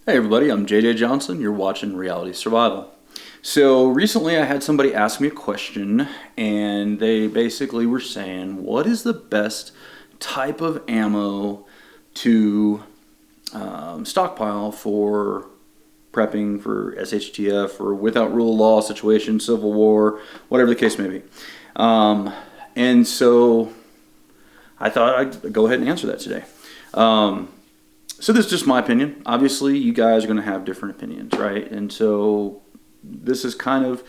Hey everybody, I'm JJ Johnson. You're watching Reality Survival. So recently I had somebody ask me a question and they basically were saying, what is the best type of ammo to stockpile for prepping for SHTF or without rule of law situation, Civil War, whatever the case may be. And so I thought I'd go ahead and answer that today. So this is just my opinion. Obviously, you guys are going to have different opinions, right? And so this is kind of,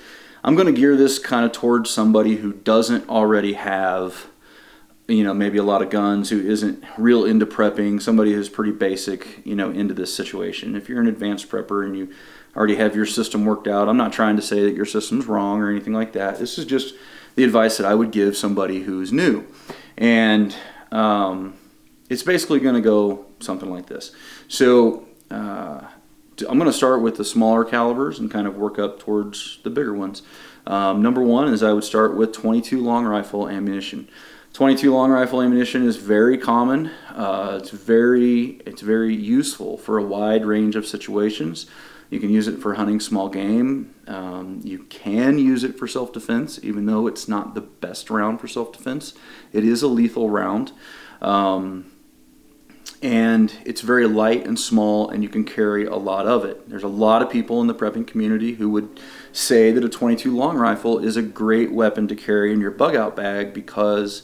I'm going to gear this kind of towards somebody who doesn't already have, maybe a lot of guns, who isn't real into prepping, somebody who's pretty basic, into this situation. If you're an advanced prepper and you already have your system worked out, I'm not trying to say that your system's wrong or anything like that. This is just the advice that I would give somebody who's new. And it's basically going to go something like this. So I'm going to start with the smaller calibers and kind of work up towards the bigger ones. Number one is I would start with 22 long rifle ammunition. 22 long rifle ammunition is very common. It's very useful for a wide range of situations. You can use it for hunting small game. You can use it for self-defense, even though it's not the best round for self-defense. It is a lethal round. And it's very light and small, and you can carry a lot of it. There's a lot of people in the prepping community who would say that a 22 long rifle is a great weapon to carry in your bug out bag because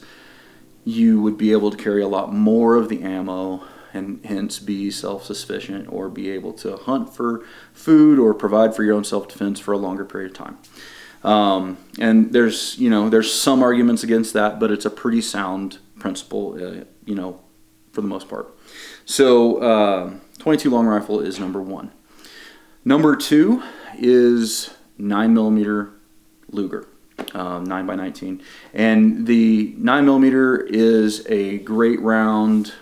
you would be able to carry a lot more of the ammo and hence be self-sufficient or be able to hunt for food or provide for your own self-defense for a longer period of time. And there's some arguments against that, but it's a pretty sound principle, for the most part. So 22 long rifle is number one. Number two is 9mm Luger, 9x19. And the 9mm is a great round.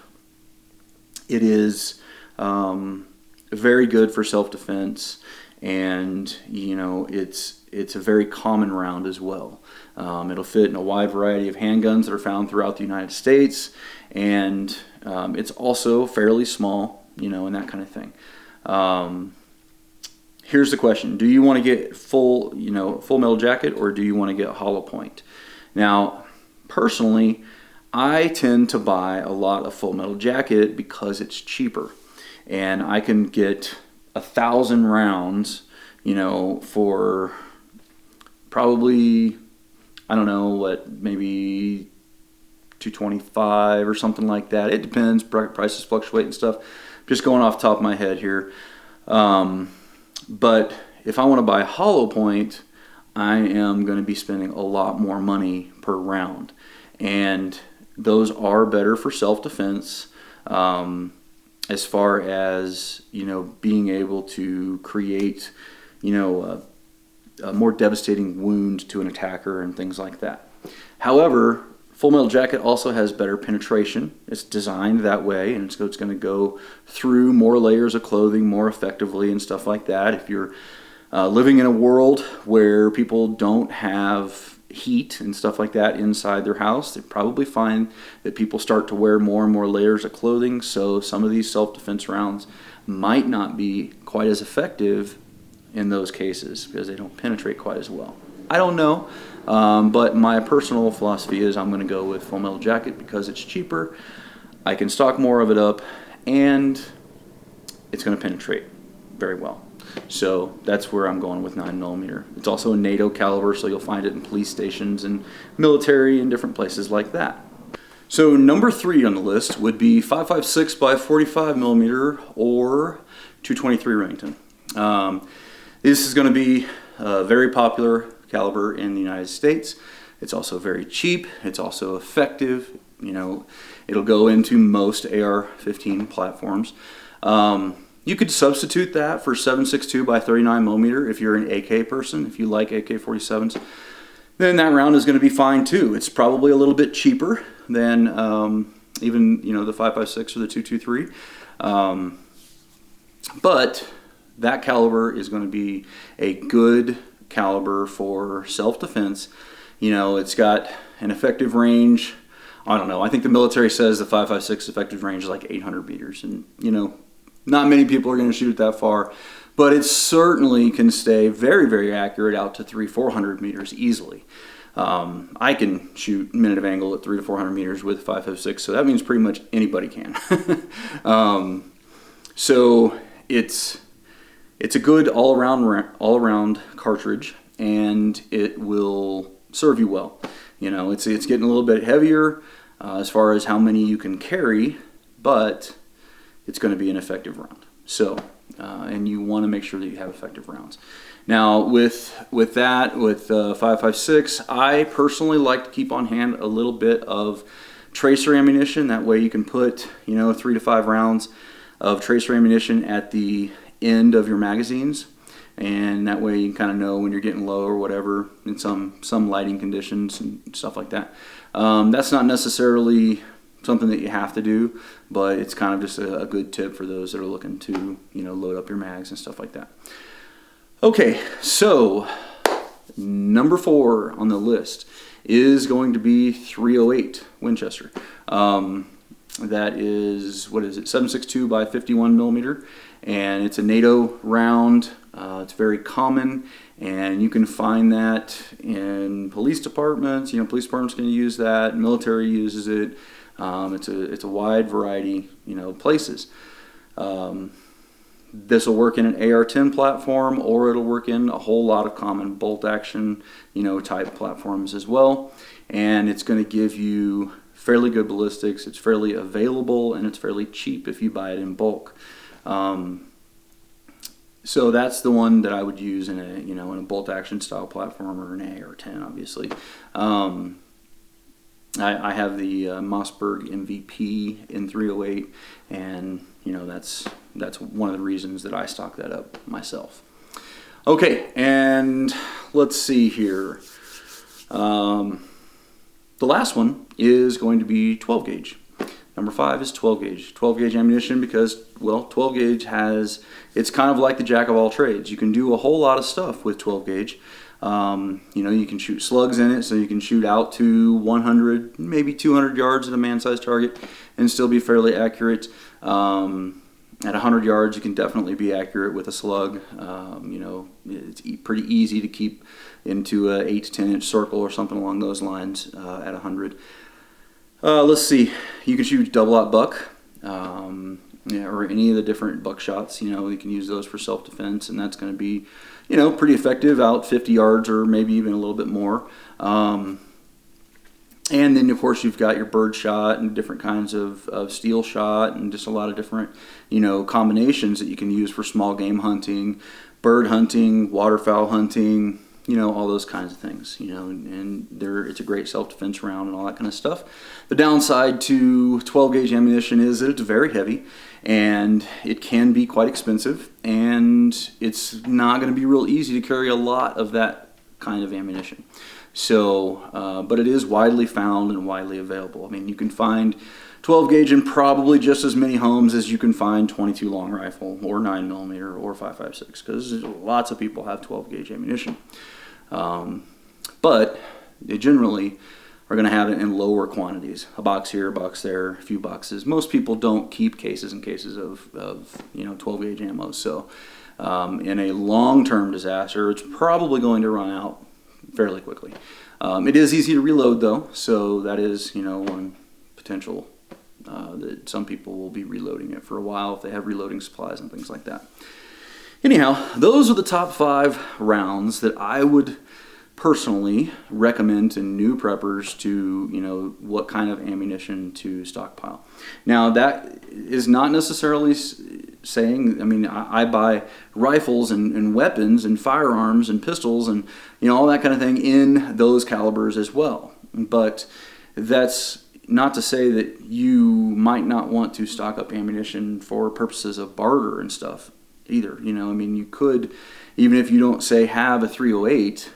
It is very good for self-defense, and it's a very common round as well. It'll fit in a wide variety of handguns that are found throughout the United States, and it's also fairly small, and that kind of thing. Here's the question: do you want to get full metal jacket, or do you want to get hollow point? Now, personally, I tend to buy a lot of full metal jacket because it's cheaper, and I can get 1,000 rounds, for probably, I don't know what, maybe $225 or something like that. It depends. Prices fluctuate and stuff. Just going off the top of my head here. But if I want to buy hollow point, I am going to be spending a lot more money per round. And those are better for self-defense as far as, being able to create, a more devastating wound to an attacker and things like that. However, full metal jacket also has better penetration. It's designed that way, and so it's going to go through more layers of clothing more effectively and stuff like that. If you're living in a world where people don't have heat and stuff like that inside their house, they probably find that people start to wear more and more layers of clothing, so some of these self-defense rounds might not be quite as effective in those cases because they don't penetrate quite as well. I don't know, but my personal philosophy is I'm going to go with full metal jacket because it's cheaper, I can stock more of it up, and it's going to penetrate very well. So that's where I'm going with 9mm. It's also a NATO caliber, so you'll find it in police stations and military and different places like that. So number three on the list would be 5.56 by 45mm or 223 Remington. This is going to be a very popular caliber in the United States. It's also very cheap. It's also effective. It'll go into most AR-15 platforms. You could substitute that for 7.62 by 39mm if you're an AK person. If you like AK-47s, then that round is going to be fine too. It's probably a little bit cheaper than even the 5.56 or the 223, but that caliber is going to be a good caliber for self-defense. It's got an effective range. I don't know. I think the military says the 5.56 effective range is like 800 meters, and Not many people are going to shoot it that far, but it certainly can stay very, very accurate out to 300-400 meters easily. I can shoot minute of angle at 300 to 400 meters with 5.56, so that means pretty much anybody can. So it's a good all-around cartridge, and it will serve you well. You know, it's getting a little bit heavier as far as how many you can carry, but it's going to be an effective round. So, and you want to make sure that you have effective rounds. Now, with 5.56, I personally like to keep on hand a little bit of tracer ammunition. That way, you can put 3 to 5 rounds of tracer ammunition at the end of your magazines, and that way you can kind of know when you're getting low or whatever in some lighting conditions and stuff like that. That's not necessarily something that you have to do, but it's kind of just a good tip for those that are looking to load up your mags and stuff like that. Okay, so number 4 on the list is going to be 308 Winchester. That is, 7.62 by 51 millimeter, and it's a NATO round. It's very common, and you can find that in police departments. Police departments can use that. Military uses it. It's a wide variety, places. This will work in an AR-10 platform, or it'll work in a whole lot of common bolt action, type platforms as well. And it's going to give you fairly good ballistics. It's fairly available, and it's fairly cheap if you buy it in bulk. So that's the one that I would use in a bolt action style platform or an AR-10, obviously. I have the Mossberg MVP in 308, and that's one of the reasons that I stock that up myself. Okay, and let's see here. The last one is going to be 12 gauge. Number 5 is 12 gauge. 12 gauge ammunition because, 12 gauge it's kind of like the jack of all trades. You can do a whole lot of stuff with 12 gauge. You can shoot slugs in it, so you can shoot out to 100, maybe 200 yards at a man-sized target and still be fairly accurate. At 100 yards, you can definitely be accurate with a slug. It's pretty easy to keep into an 8 to 10 inch circle or something along those lines at 100. Let's see. You can shoot double-aught buck, or any of the different buckshots. You can use those for self-defense, and that's going to be, pretty effective out 50 yards or maybe even a little bit more. And then, of course, you've got your bird shot and different kinds of steel shot and just a lot of different, combinations that you can use for small game hunting, bird hunting, waterfowl hunting, all those kinds of things, and it's a great self-defense round and all that kind of stuff. The downside to 12 gauge ammunition is that it's very heavy and it can be quite expensive, and it's not going to be real easy to carry a lot of that kind of ammunition. So, but it is widely found and widely available. I mean, you can find 12 gauge in probably just as many homes as you can find 22 long rifle or 9mm or 5.56, because lots of people have 12 gauge ammunition. But they generally are going to have it in lower quantities. A box here, a box there, a few boxes. Most people don't keep cases and cases of 12 gauge ammo. So in a long-term disaster, it's probably going to run out fairly quickly. It is easy to reload though, so that is one potential that some people will be reloading it for a while if they have reloading supplies and things like that. Anyhow, those are the top 5 rounds that I would personally recommend to new preppers to, what kind of ammunition to stockpile. Now, that is not necessarily saying, I buy rifles and weapons and firearms and pistols and, all that kind of thing in those calibers as well. But that's not to say that you might not want to stock up ammunition for purposes of barter and stuff either. You could, even if you don't say have a 308,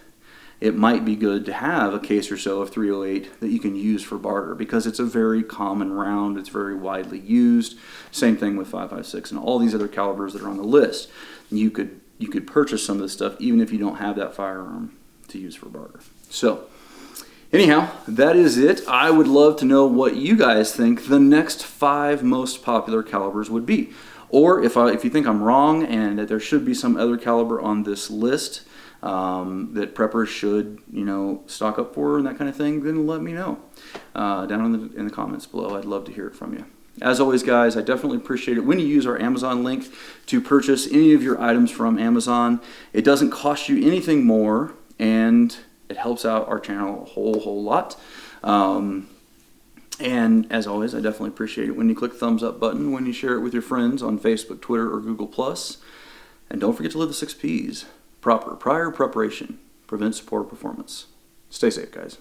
it might be good to have a case or so of 308 that you can use for barter, because it's a very common round. It's very widely used. Same thing with 5.56 and all these other calibers that are on the list. You could purchase some of this stuff even if you don't have that firearm to use for barter. So anyhow, that is it. I would love to know what you guys think the next 5 most popular calibers would be. Or if you think I'm wrong and that there should be some other caliber on this list that preppers should, stock up for and that kind of thing, then let me know down in the comments below. I'd love to hear it from you. As always, guys, I definitely appreciate it when you use our Amazon link to purchase any of your items from Amazon. It doesn't cost you anything more, and it helps out our channel a whole lot. And as always, I definitely appreciate it when you click the thumbs up button, when you share it with your friends on Facebook, Twitter, or Google+. And don't forget to live the 6 Ps. Prior preparation prevents poor performance. Stay safe, guys.